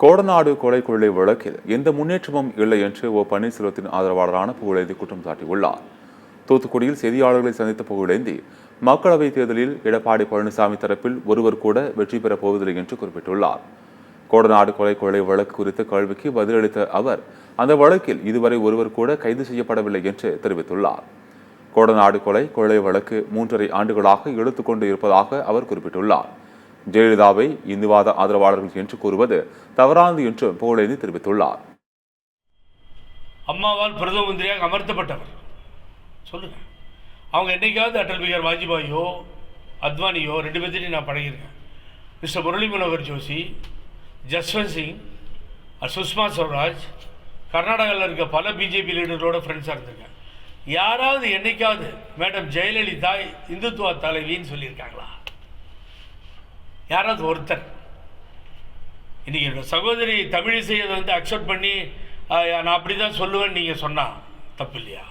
கோடநாடு கொலை கொள்ளை வழக்கில் எந்த முன்னேற்றமும் இல்லை என்று பன்னீர்செல்வத்தின் ஆதரவாளரான புகழேந்தி குற்றம் சாட்டியுள்ளார். தூத்துக்குடியில் செய்தியாளர்களை சந்தித்த புகழேந்தி மக்களவைத் தேர்தலில் எடப்பாடி பழனிசாமி தரப்பில் ஒருவர் கூட வெற்றி பெறப் போவதில்லை என்று குறிப்பிட்டுள்ளார். கோடநாடு கொலை கொள்ளை வழக்கு குறித்த கேள்விக்கு பதிலளித்த அவர் அந்த வழக்கில் இதுவரை ஒருவர் கூட கைது செய்யப்படவில்லை என்று தெரிவித்துள்ளார். கோடநாடு கொலை கொள்ளை வழக்கு 3.5 ஆண்டுகளாக இழுத்துக்கொண்டு இருப்பதாக அவர் குறிப்பிட்டுள்ளார். ஜெயலலிதாவை இந்துவாத ஆதரவாளர்கள் என்று கூறுவது தவறானது என்று புகழேந்தி தெரிவித்துள்ளார். அம்மாவால் பிரதம மந்திரியாக அமர்த்தப்பட்டவர் சொல்லுங்க. அவங்க என்னைக்காவது அடல் பிகாரி வாஜ்பாயோ அத்வானியோ 2 பேர்த்தையும் நான் பழகிருக்கேன். மிஸ்டர் முரளி மனோகர் ஜோஷி, ஜஸ்வந்த் சிங், சுஷ்மா ஸ்வராஜ், கர்நாடகாவில் இருக்க பல பிஜேபி லீடரோட ஃப்ரெண்ட்ஸாக இருந்திருக்கேன். யாராவது என்னைக்காவது மேடம் ஜெயலலிதா இந்துத்துவ தலைவின்னு சொல்லியிருக்காங்களா? யாராவது ஒருத்தர்? இன்றைக்கி என்னோட சகோதரி தமிழிசை அதை அக்செப்ட் பண்ணி நான் அப்படி தான் சொல்லுவேன்னு நீங்கள் சொன்னால் தப்பு இல்லையா?